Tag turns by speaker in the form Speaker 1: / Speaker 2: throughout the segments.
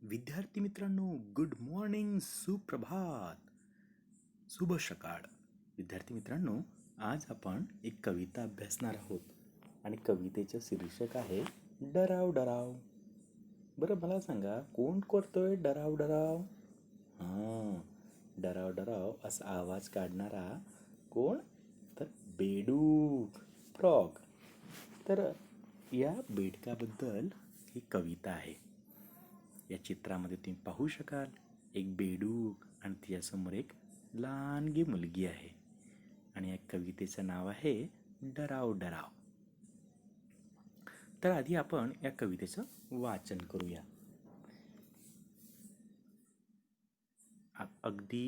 Speaker 1: विद्यार्थी मित्रांनो, good morning, सुप्रभात, शुभ सकाळ. विद्यार्थी मित्रांनो, आज आपण एक कविता अभ्यासणार आहोत आणि कवितेचं शीर्षक आहे डराव डराव. बरं, मला सांगा, कोण करतोय डराव डराव? हां, डराव डराव असा आवाज काढणारा कोण? तर बेडूक, फ्रॉग. तर या बेडकाबद्दल ही कविता आहे. या चित्रामध्ये तुम्ही पाहू शकाल एक बेडूक आणि तिच्यासमोर एक लहानगी मुलगी आहे आणि या कवितेचं नाव आहे डराव डराव. तर आधी आपण या कवितेचं वाचन करूया. अगदी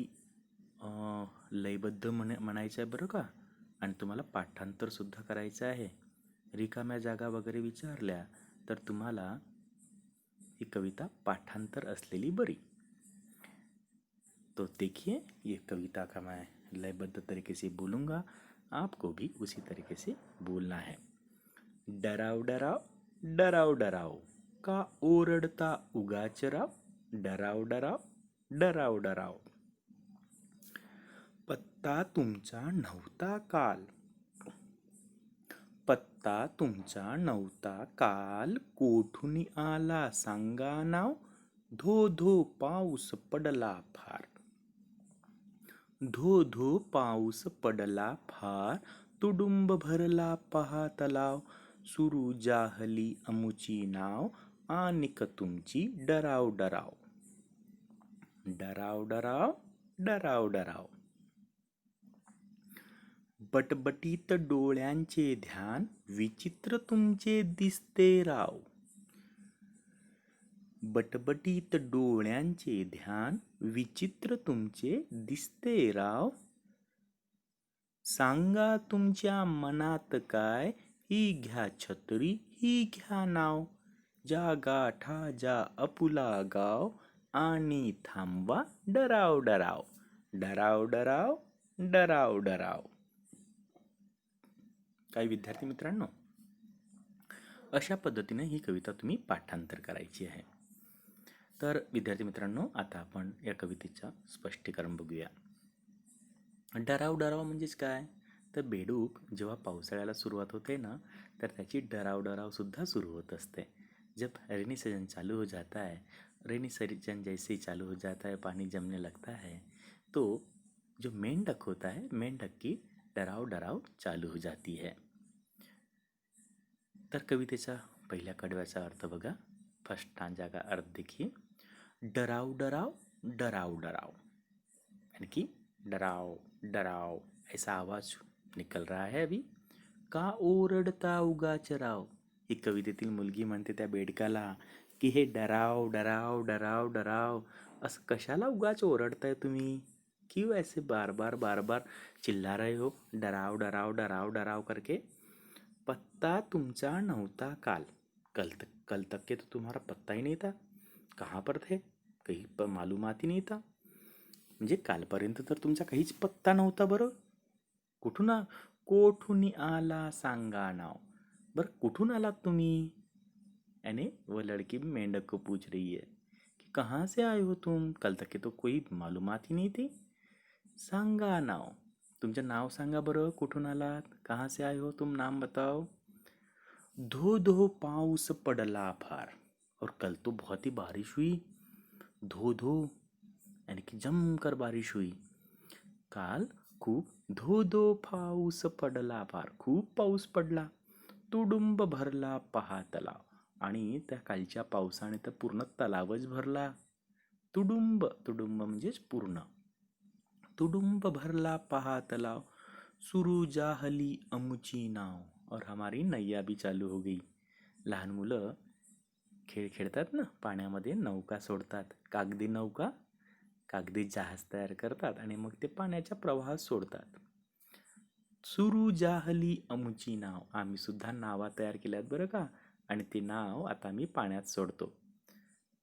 Speaker 1: लयबद्ध म्हणायचं आहे बरं का, आणि तुम्हाला पाठांतर सुद्धा करायचं आहे. रिकाम्या जागा वगैरे विचारल्या तर तुम्हाला ही कविता पाठांतर असलेली बरी. तो देखिए, ये कविता का मैं लयबद्ध तरीके से बोलूँगा, आपको भी उसी तरीके से बोलना है. डराव डराव डराव डराव का ओरडता उगाच राव. डराव डराव डराव डराव. पत्ता तुमचा नव्हता काल. पत्ता तुमचा नव्हता काल. कोठून आला सांगा नाव. धो धो पाऊस पडला फार. धो धो पाऊस पडला फार. तुडुंब भरला पहा तलाव. सुरू जाहली अमुची नाव. आनिक तुमची डराव डराव. डराव डराव डराव डराव. बटबटीत डोळ्यांचे ध्यान. विचित्र तुमचे दिसते राव. बटबटीत डोळ्यांचे ध्यान. विचित्र तुमचे दिसते राव. सांगा तुमच्या मनात काय. ही घ्या छत्री, ही घ्या नाव. जा गाठा जा अपुला गाव. आणि थांबवा डराव डराव. डराव डराव डराव डराव. काही विद्यार्थी मित्रांनो, अशा पद्धतीने ही कविता तुम्ही पाठांतर करायची आहे. तर विद्यार्थी मित्रांनो, आता आपण या कवितेचं स्पष्टीकरण बघूया. डराव डराव म्हणजेच काय? तर बेडूक जेव्हा पावसाळ्याला सुरुवात होते ना, तर त्याची डराव डराव सुद्धा सुरू होत असते. जब रेनी सीजन चालू हो जाता है, रेनी सीजन जैसे ही चालू हो जाता है, पानी जमने लगता है, तो जो मेंढक होता है, मेंढक की डराव डराव चालू हो जाती है. तर कवितेचा पहिल्या कडव्याचा अर्थ बघा. फर्स्ट स्टांजा का अर्थ देखिए. डराव डराव डराव डराव, यानी कि डराव डराव ऐसा आवाज निकल रहा है अभी. का ओरडता उगाच राव. ही कवितेतील मुलगी म्हणते त्या बेडकाला की हे डराव डराव डराव डराव असं कशाला उगाच ओरडताय तुम्ही. क्यों ऐसे बार बार चिल्ला रहे हो, डराव डराव डराव डराव करके. पत्ता तुमचा नव्हता काल. कल तक के तो तुम्हारा पत्ता ही नहीं था. कहाँ पर थे, कहीं पर मालूमात ही नहीं था. म्हणजे कालपर्यंत तर तुमचा काहीच पत्ता नव्हता. बरं, कोठून आला सांगा नाव. बरं, कुठून आलात तुम्ही. यानी वो लड़की मेंढक को पूछ रही है कि कहाँ से आए हो तुम, कल तक के तो कोई मालूमात ही नहीं थी. सांगा नाव, तुमचं नाव सांगा बरं, कुठून आलात, कहाँ से आए हो तुम, नाम बताओ. धो धो पाऊस पडला फार. और कल तो बहुत ही बारिश हुई. धो धो यानी कि जमकर बारिश हुई. काल खूप धो धो पाऊस पडला फार, खूप पाऊस पडला. तुडुंब भरला पहा तलाव. आणि त्या कालच्या पावसाने तर पूर्ण तलावच भरला. तुडुंब तुडुंब म्हणजेच पूर्ण. तुडुंब भरला पहा तलाव. सुरू जाहली अमुची नाव. और हमारी नैया भी चालू हो गई. लहान मुलं खेळ खेळतात ना, पाण्यामध्ये नौका सोडतात, कागदी नौका, कागदी जहाज तयार करतात आणि मग ते पाण्याच्या प्रवाहात सोडतात. सुरू जाहली अमुची नाव. आम्ही सुद्धा नावा तयार केल्यात बरं का, आणि ते नाव आता मी पाण्यात सोडतो.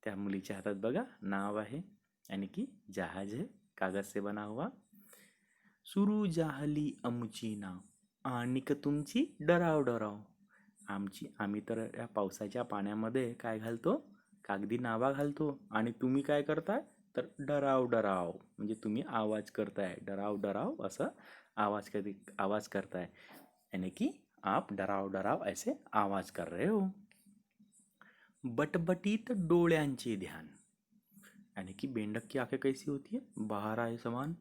Speaker 1: त्या मुलीच्या हातात बघा नाव आहे, यानी कि जहाज है, कागज से बना हुआ. सुरू जाहली अमुची नाव. आणिक तुमची डराव डराव. आम्ही तर या पावसाच्या पाण्यामध्ये काय घालतो, कागदी नावा घालतो आणि तुम्ही काय करताय तर डराव डराव म्हणजे तुम्ही आवाज करताय, डराव डराव असा आवाज करताय, यानी कि आप डराव डराव ऐसे आवाज कर रहे हो. बटबटीत डोळ्यांचे ध्यान, यानी कि मेंढक की आंखें कैसी होती है, बाहर आए समान.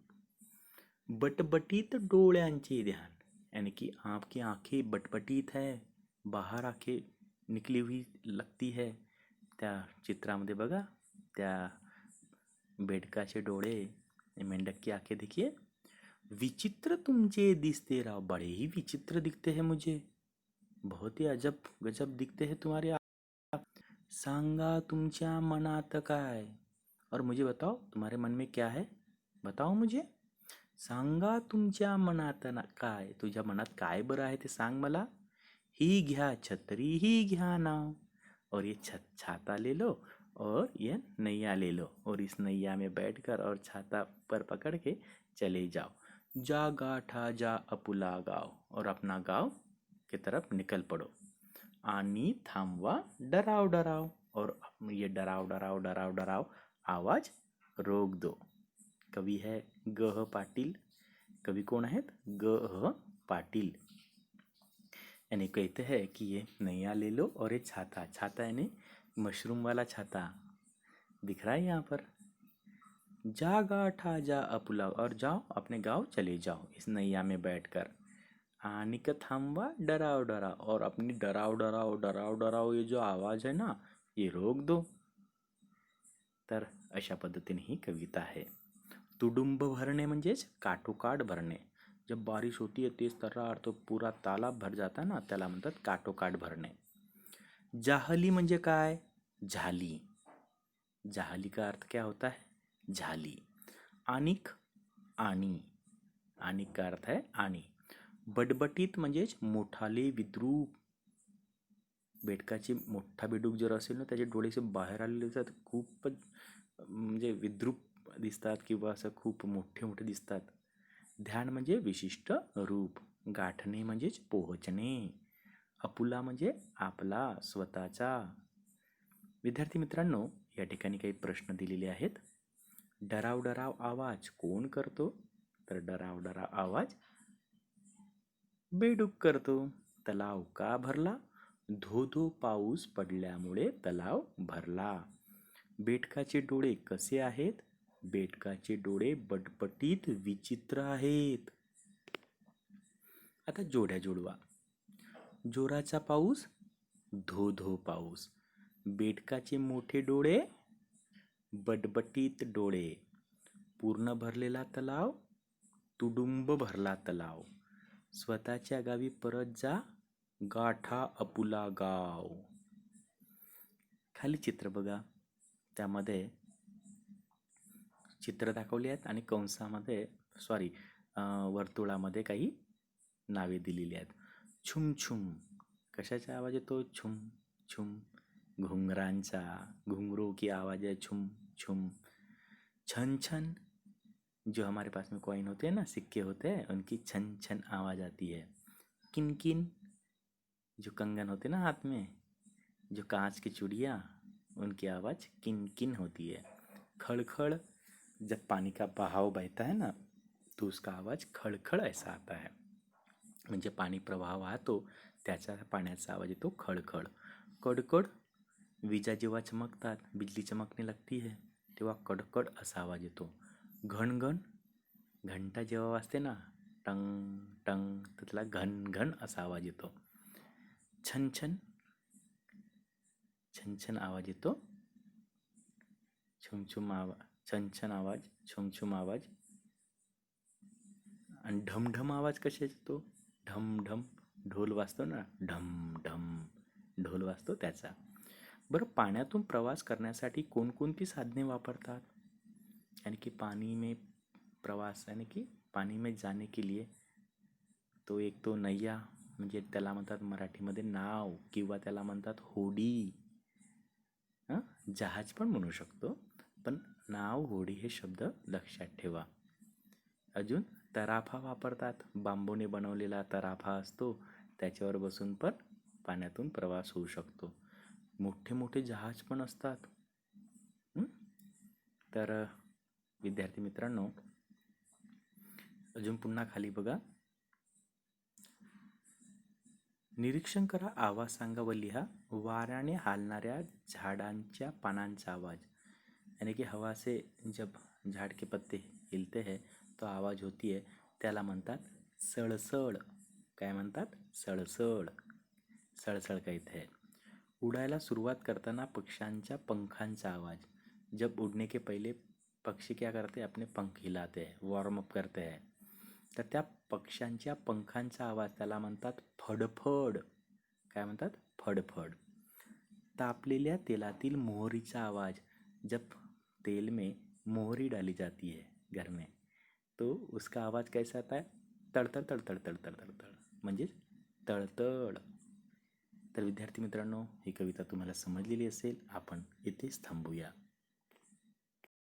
Speaker 1: बटबटीत डोळ्यांचे ध्यान, यानी कि आपकी आंखें बटबटीत है, बाहर आंखें निकली हुई लगती है. त्या चित्रामध्ये बघा, त्या बेडकाचे डोळे, मेंढक की आंखें देखिए. विचित्र तुमचे दिसते राव, बड़े ही विचित्र दिखते हैं मुझे, बहुत ही अजब गजब दिखते हैं तुम्हारे आप. सांगा तुमच्या मनात काय, और मुझे बताओ तुम्हारे मन में क्या है, बताओ मुझे. सांगा तुमच्या मनात काय, तुझ्या मनात काय बरं आहे ते सांग मला. ही घ्या छत्री ही घ्या नाव, और ये छाता ले लो और ये नैया ले लो, और इस नैया में बैठकर और छाता पर पकड़ के चले जाओ. जा गाठा जा अपुला गाव, और अपना गांव की तरफ निकल पड़ो. आणि थांबवा डराव डराव, और ये डराव डराव डराव डराव आवाज रोक दो. कवि है ग पाटील. कवि कौन है, ग पाटिल. यानी कहते हैं कि ये नैया ले लो और ये छाता, छाता यानी मशरूम वाला छाता दिख रहा है यहाँ पर. जा गाठा जा अपुलाव, और जाओ अपने गांव चले जाओ इस नैया में बैठकर. आनिक थांबवा डराव डराव, और अपनी डराव डराव डराव डराव ये जो आवाज है ना ये रोक दो. तर अशा पद्धतीने ही कविता आहे. तुडुंब भरणे म्हणजेच काठोकाठ भरणे. जब बारिश होती है तेज तर्रार तो पूरा तालाब भर जाता है ना, त्याला म्हणतात काठोकाठ भरणे. जाहली म्हणजे काय, झाली. जाहली का अर्थ क्या होता है, झाली. आनिक, आनी. आनिक का अर्थ है आनी. बटबटीत म्हणजेच मोठाले विद्रूप. बेडकाचे मोठा बेडूक जर असेल ना, त्याचे डोळे असे बाहेर आलेले असतात, खूपच म्हणजे विद्रूप दिसतात किंवा असं खूप मोठे मोठे दिसतात. ध्यान म्हणजे विशिष्ट रूप. गाठणे म्हणजेच पोहोचणे. अपुला म्हणजे आपला, स्वतःचा. विद्यार्थी मित्रांनो, या ठिकाणी काही प्रश्न दिलेले आहेत. डराव डराव आवाज कोण करतो, तर डराव डराव आवाज बेडूक करतो. तलाव का भरला, धो धो पाऊस पडल्यामुळे तलाव भरला. बेडकाचे डोळे कसे आहेत, बेडकाचे डोळे बटबटीत विचित्र आहेत. आता जोड्या जोडवा. जोराचा पाऊस, धो धो पाऊस. बेडकाचे मोठे डोळे, बटबटीत डोळे. पूर्ण भरलेला तलाव, तुडुंब भरला तलाव. स्वतःच्या गावी परत जा, गाठा अपुला गाव. खाली चित्र बघा, त्यामध्ये चित्र दाखवली आहेत आणि कंसामध्ये वर्तुळामध्ये काही नावे दिलेली आहेत. छुम छुम, कशाचा आवाज येतो, छुम छुम. घुंगरांचा, घुंघरू की आवाज है छुम छुम. छन छन, जो हमारे पास में कॉइन होते हैं ना, सिक्के होते हैं, उनकी छन छन आवाज आती है. किन किन, जो कंगन होते ना हाथ में, जो कांच की चूड़ियाँ, उनकी आवाज़ किन किन होती है. खड़खड़, जब पानी का बहाव बहता है ना तो उसका आवाज़ खड़खड़ ऐसा आता है. म्हणजे पाणी प्रवाह वाहतो त्याचा पाण्याचा आवाज येतो खडखड. कडकड, विजा जेव्हा चमकतात, बिजली चमकने लगती है तेव्हा कडकड असा आवाज येतो. घणघण, घंटा जेव्हा वाजते ना टंग टंग तर त्याला घन घन असा आवाज येतो. छनछन, छनछन आवाज येतो. छुमछुम आवाज, छनछन आवाज, छुमछुम आवाज. आणि ढमढम आवाज कशाचा येतो, ढमढम, ढोल वाजतो ना, ढम ढम ढोल वाजतो त्याचा. बरं, पाण्यातून प्रवास करण्यासाठी कोणकोणती साधने वापरतात, यानी कि पानी में प्रवास यानी कि पानी में जाने के लिए तो एक तो नैया म्हणजे त्याला म्हणतात मराठीमध्ये नाव किंवा त्याला म्हणतात होडी. जहाज पण म्हणू शकतो, पण नाव होडी हे शब्द लक्षात ठेवा. अजून तराफा वापरतात, बांबूने बनवलेला तराफा असतो, त्याच्यावर बसून पण पाण्यातून प्रवास होऊ शकतो. मोठे मोठे जहाज पण असतात, तर विद्यार्थी मित्रांनो, अजून पुन्हा खाली बघा. निरीक्षण करा, आवाज सांगा व लिहा. वाऱ्याने हालणाऱ्या झाडांच्या पानांचा आवाज. यानी कि हवा से जब झाड़ के पत्ते हिलते हैं तो आवाज होती है, त्याला म्हणतात सळसळ. काय म्हणतात? सळसळ. सळसळ कहते हैं. उडायला सुरुवात करताना पक्ष्यांच्या पंखांचा आवाज. जब उड़ने के पहले पक्षी क्या करते हैं? अपने पंख हिलाते हैं, वॉर्म अप करते हैं. तर त्या पक्ष्यांच्या पंखांचा आवाज त्याला म्हणतात फडफड. काय म्हणतात? फडफड. तापलेल्या तेलातील मोहरीचा आवाज. जब तेल में मोहरी डाली जाती है घर में, तो उसका आवाज कैसा आता है? तळतळ तळतळ तळतळ तळतळ, म्हणजेच तळतळ. तर विद्यार्थी मित्रांनो, ही कविता तुम्हाला समजलेली असेल. आपण इथेच थांबूया.